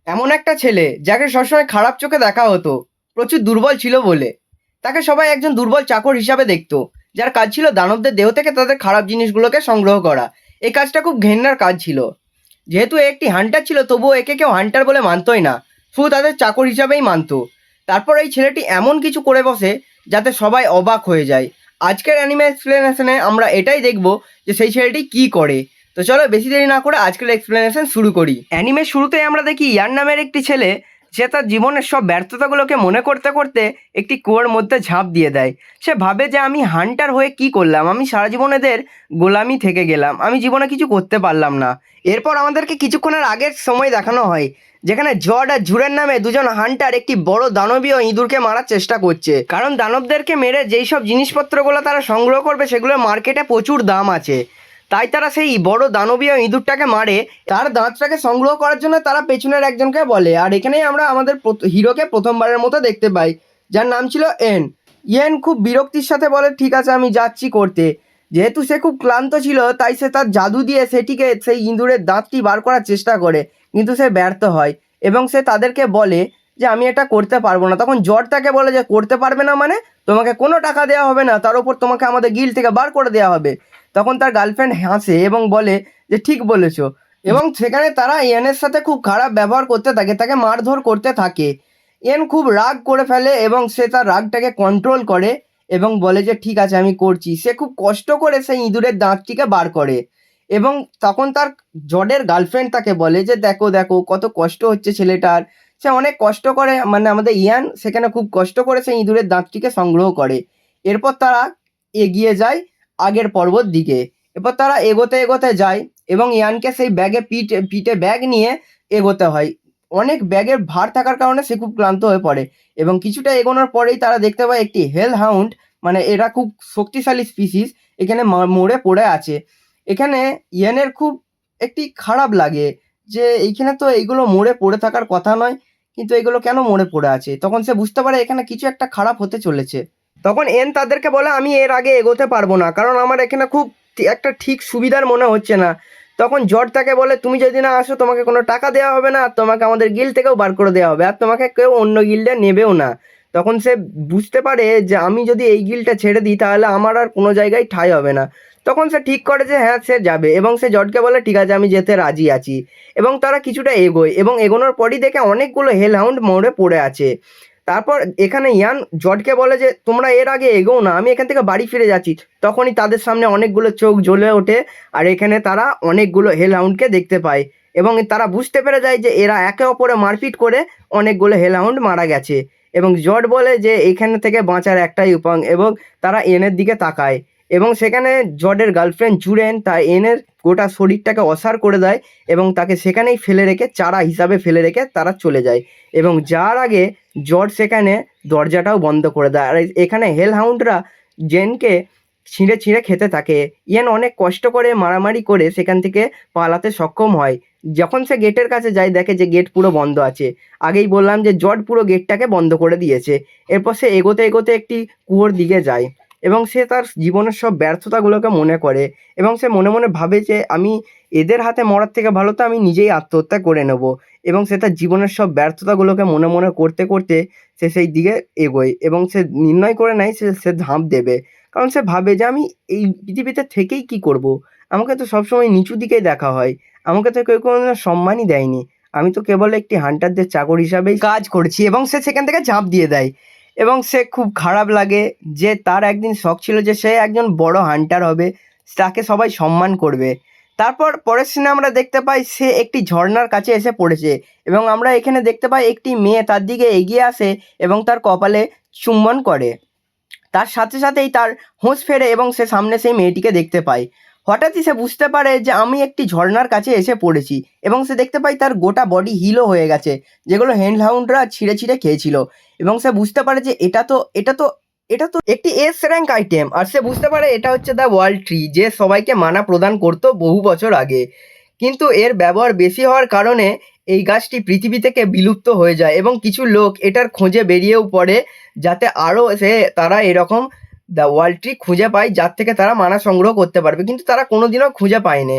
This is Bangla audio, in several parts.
এমন একটা ছেলে যাকে সবসময় খারাপ চোখে দেখা হতো, প্রচুর দুর্বল ছিল বলে। তাকে সবাই একজন দুর্বল চাকর হিসাবে দেখতো, যার কাজ ছিল দানবদের দেহ থেকে তাদের খারাপ জিনিসগুলোকে সংগ্রহ করা। এই কাজটা খুব ঘেন্নার কাজ ছিল। যেহেতু এ একটি হান্টার ছিল, তবুও একে কেউ হান্টার বলে মানতই না, শুধু তাদের চাকর হিসাবেই মানতো। তারপর এই ছেলেটি এমন কিছু করে বসে যাতে সবাই অবাক হয়ে যায়। আজকের অ্যানিমে এক্সপ্লেনেশনে আমরা এটাই দেখব যে সেই ছেলেটি কি করে। তো চলো বেশি দেরি না করে আজকের এক্সপ্লেনেশন শুরু করি। অ্যানিমের শুরুতেই আমরা দেখি ইয়ান নামের একটি ছেলে, সে তার জীবনের সব ব্যর্থতাগুলোকে মনে করতে করতে একটি কুয়োর মধ্যে ঝাঁপ দিয়ে দেয়। সে ভাবে যে আমি হান্টার হয়ে কি করলাম, আমি সারা জীবন এদের গোলামি থেকে গেলাম, আমি জীবনে কিছু করতে পারলাম না। এরপর আমাদেরকে কিছুক্ষণের আগের সময় দেখানো হয়, যেখানে জড আর ঝুরের নামে দুজন হান্টার একটি বড় দানবীয় ইঁদুরকে মারার চেষ্টা করছে, কারণ দানবদেরকে মেরে যেই সব জিনিসপত্রগুলো তারা সংগ্রহ করবে সেগুলোর মার্কেটে প্রচুর দাম আছে। তাই তারা সেই বড় দানবীয় ইঁদুরটাকে মারে। তার দাঁতটাকে সংগ্রহ করার জন্য তারা পেছনের একজনকে বলে, আর এখানেই আমরা আমাদের হিরোকে প্রথমবারের মতো দেখতে পাই, যার নাম ছিল এন। ইয়েন খুব বিরক্তির সাথে বলে, ঠিক আছে আমি যাচ্ছি করতে। যেহেতু সে খুব ক্লান্ত ছিল, তাই সে তার জাদু দিয়ে সেটিকে সেই ইঁদুরের দাঁতটি বার করার চেষ্টা করে, কিন্তু সে ব্যর্থ হয় এবং সে তাদেরকে বলে যে আমি এটা করতে পারবো না। তখন জর্জ তাকে বলে যে করতে পারবে না মানে, তোমাকে কোনো টাকা দেওয়া হবে না, তার উপর তোমাকে আমাদের গিল্ড থেকে বার করে দেওয়া হবে। তখন তার গার্লফ্রেন্ড হাসে এবং বলে যে ঠিক বলেছো, এবং সেখানে তারা ইয়েনের সাথে খুব খারাপ ব্যবহার করতে থাকে, তাকে মারধর করতে থাকে। ইয়েন খুব রাগ করে ফেলে এবং সে তার রাগটাকে কন্ট্রোল করে এবং বলে যে ঠিক আছে আমি করছি। সে খুব কষ্ট করে সেই ইঁদুরের দাঁতটিকে বার করে, এবং তখন তার জডের গার্লফ্রেন্ড তাকে বলে যে দেখো দেখো কত কষ্ট হচ্ছে ছেলেটার। সে অনেক কষ্ট করে, মানে আমাদের ইয়ান সেখানে খুব কষ্ট করে সেই ইঁদুরের দাঁতটিকে সংগ্রহ করে। এরপর তারা এগিয়ে যায় আগের পর্বত দিকে। এরপর তারা এগোতে এগোতে যায় এবং ইয়ানকে সেই ব্যাগে পিঠে ব্যাগ নিয়ে এগোতে হয়। অনেক ব্যাগের ভার থাকার কারণে সে খুব ক্লান্ত হয়ে পড়ে, এবং কিছুটা এগোনোর পরেই তারা দেখতে পায় একটি হেল হাউন্ড, মানে এরা খুব শক্তিশালী স্পিসিস, এখানে মরে পড়ে আছে। এখানে ইয়ানের খুব একটি খারাপ লাগে যে এইখানে তো এইগুলো মরে পড়ে থাকার কথা নয়, কিন্তু এগুলো কেন মরে পড়ে আছে। তখন সে বুঝতে পারে এখানে কিছু একটা খারাপ হতে চলেছে। তখন এন তাদেরকে বলে আমি এর আগে এগোতে পারবো না, কারণ আমার এখানে খুব একটা ঠিক সুবিধার মনে হচ্ছে না। তখন জর্জ তাকে বলে তুমি যদি না আসো তোমাকে কোনো টাকা দেওয়া হবে না, আর তোমাকে আমাদের গিল্ড থেকেও বার করে দেওয়া হবে, আর তোমাকে কেউ অন্য গিল্ডে নেবেও না। তখন সে বুঝতে পারে যে আমি যদি এই গিল্ডটা ছেড়ে দিই তাহলে আমার আর কোনো জায়গায় ঠাঁই হবে না। তখন সে ঠিক করে যে হ্যাঁ সে যাবে, এবং সে জর্জকে বলে ঠিক আছে আমি যেতে রাজি আছি। এবং তারা কিছুটা এগোয় এবং এগোনোর পরই দেখে অনেকগুলো হেল হাউন্ড মরে পড়ে আছে। তারপর এখানে ইয়ান জর্জকে বলে যে তোমরা এর আগে এগোও না, আমি এখান থেকে বাড়ি ফিরে যাচ্ছি। তখনই তাদের সামনে অনেকগুলো চোখ জ্বলে ওঠে, আর এখানে তারা অনেকগুলো হেল হাউন্ডকে দেখতে পায়, এবং তারা বুঝতে পেরে যায় যে এরা একে অপরে মারপিট করে অনেকগুলো হেল হাউন্ড মারা গেছে। এবং জর্জ বলে যে এখানে থেকে বাঁচার একটাই উপায়, এবং তারা এনের দিকে তাকায়, এবং সেখানে জর্জের গার্লফ্রেন্ড জুরেন তার এনের গোটা শরীরটাকে অসাড় করে দেয়, এবং তাকে সেখানেই ফেলে রেখে, চারা হিসাবে ফেলে রেখে তারা চলে যায়। এবং যার আগে জর্জ সেখানে দরজাটাও বন্ধ করে দেয়, আর এখানে হেল হাউন্ডরা জেনকে ছিঁড়ে ছিঁড়ে খেতে থাকে। ইয়েন অনেক কষ্ট করে মারামারি করে সেখান থেকে পালাতে সক্ষম হয়। যখন সে গেটের কাছে যায় দেখে যে গেট পুরো বন্ধ আছে। আগেই বললাম যে জর্জ পুরো গেটটাকে বন্ধ করে দিয়েছে। এরপর সে এগোতে এগোতে একটি কুয়োর দিকে যায়, এবং সে তার জীবনের সব ব্যর্থতাগুলোকে মনে করে, এবং সে মনে মনে ভাবে যে আমি এদের হাতে মরার থেকে ভালো তো আমি নিজেই আত্মহত্যা করে নেব। এবং সে তার জীবনের সব ব্যর্থতাগুলোকে মনে মনে করতে করতে সে সেই দিকে এগোয়, এবং সে নির্ণয় করে নেয় সে ঝাঁপ দেবে। কারণ সে ভাবে যে আমি এই পৃথিবীতে থেকেই কি করব, আমাকে তো সবসময় নিচু দিকেই দেখা হয়, আমাকে তো কেউ কোনো সম্মানই দেয়নি, আমি তো কেবল একটি হান্টারদের চাকর হিসাবেই কাজ করছি। এবং সে সেখান থেকে ঝাঁপ দিয়ে দেয়, এবং সে খুব খারাপ লাগে যে তার একদিন শখ ছিল যে সে একজন বড় হান্টার হবে, তাকে সবাই সম্মান করবে। তারপর পরের সিনে আমরা দেখতে পাই সে একটি ঝর্ণার কাছে এসে পড়েছে, এবং আমরা এখানে দেখতে পাই একটি মেয়ে তার দিকে এগিয়ে আসে এবং তার কপালে চুম্বন করে। তার সাথে সাথেই তার হুঁশ ফেরে এবং সে সামনে সেই মেয়েটিকে দেখতে পায়। হঠাৎই সে বুঝতে পারে যে আমি একটি ঝর্ণার কাছে এসে পড়েছি, এবং সে দেখতে পায় তার গোটা বডি হিলও হয়ে গেছে, যেগুলো হেন্ড হাউন্ডরা ছিঁড়ে ছিঁড়ে খেয়েছিল। এবং সে বুঝতে পারে যে এটা তো একটি এস র্যাঙ্ক আইটেম, আর সে বুঝতে পারে এটা হচ্ছে দ্য ওয়ার্ল্ড ট্রি, যে সবাইকে মানা প্রদান করতো বহু বছর আগে। কিন্তু এর ব্যবহার বেশি হওয়ার কারণে এই গাছটি পৃথিবী থেকে বিলুপ্ত হয়ে যায়, এবং কিছু লোক এটার খোঁজে বেরিয়েও পড়ে, যাতে আরও তারা এরকম দ্য ওয়ার্ল্ড ট্রি খুঁজে পায় যার থেকে তারা মানা সংগ্রহ করতে পারবে, কিন্তু তারা কোনোদিনও খুঁজে পায়নি।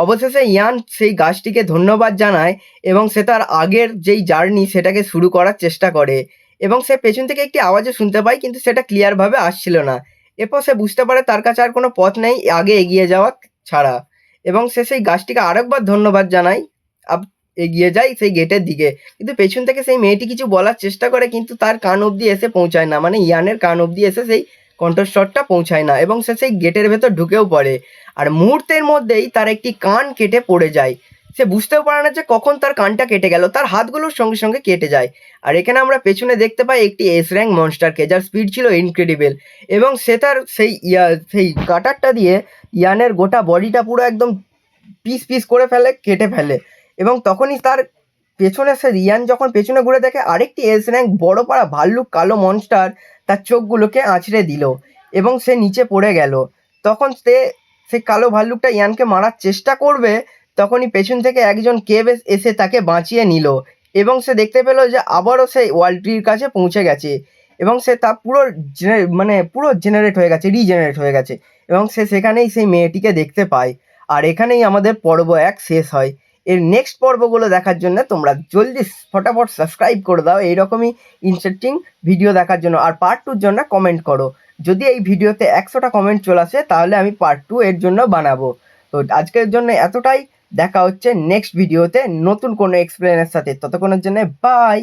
অবশেষে ইয়ান সেই গাছটিকে ধন্যবাদ জানায় এবং সে তার আগের যেই জার্নি সেটাকে শুরু করার চেষ্টা করে এবং সে পেছন থেকে একটি আওয়াজও শুনতে পায়, কিন্তু সেটা ক্লিয়ারভাবে আসছিল না। এরপর সে বুঝতে পারে তার কাছে আর কোনো পথ নেই আগে এগিয়ে যাওয়া ছাড়া, এবং সে সেই গাছটিকে আরেকবার ধন্যবাদ জানায়। এগিয়ে যায় সেই গেটের দিকে, কিন্তু পেছন থেকে সেই মেয়েটি কিছু বলার চেষ্টা করে, কিন্তু তার কান অবধি এসে পৌঁছায় না, মানে ইয়ানের কান অবধি এসে সেই কণ্ঠস্বরটা পৌঁছায় না এবং সে সেই গেটের ভেতর ঢুকেও পড়ে। আর মুহূর্তের মধ্যেই তার একটি কান কেটে পড়ে যায়। সে বুঝতেও পারে না যে কখন তার কানটা কেটে গেল, তার হাতগুলোর সঙ্গে সঙ্গে কেটে যায়। আর এখানে আমরা পেছনে দেখতে পাই একটি এস র্যাঙ্ক মনস্টারকে, যার স্পিড ছিল ইনক্রেডিবল, এবং সে তার সেই কাটারটা দিয়ে ইয়ানের গোটা বডিটা পুরো একদম পিস পিস করে ফেলে, কেটে ফেলে। এবং তখনই তার পেছনে ইয়ান যখন পেছনে ঘুরে দেখে আরেকটি এস র্যাঙ্ক বড় পাড়া ভাল্লুক কালো মনস্টার তার চোখগুলোকে আঁচড়ে দিল এবং সে নিচে পড়ে গেল। তখন সে কালো ভাল্লুকটা ইয়ানকে মারার চেষ্টা করবে, তখনই পেছন থেকে একজন কেভ এসে তাকে বাঁচিয়ে নিল এবং সে দেখতে পেল যে আবারও সেই ওয়ার্ল্ডটির কাছে পৌঁছে গেছে এবং সে তা পুরো জেনারেট হয়ে গেছে, রিজেনারেট হয়ে গেছে, এবং সে সেখানেই সেই মেয়েটিকে দেখতে পায়। আর এখানেই আমাদের পর্ব 1 শেষ হয়। এর নেক্সট পর্বগুলো দেখার জন্য তোমরা জলদি ফটাফট সাবস্ক্রাইব করে দাও এইরকমই ইন্টারেস্টিং ভিডিও দেখার জন্য। আর পার্ট 2-র জন্য কমেন্ট করো। যদি এই ভিডিওতে 100টা কমেন্ট চলে আসে তাহলে আমি পার্ট 2 এর জন্য বানাবো। তো আজকের জন্য এতটাই। দেখা হচ্ছে নেক্সট ভিডিওতে নতুন কোনো এক্সপ্লেনের সাথে। ততক্ষণের জন্য বাই।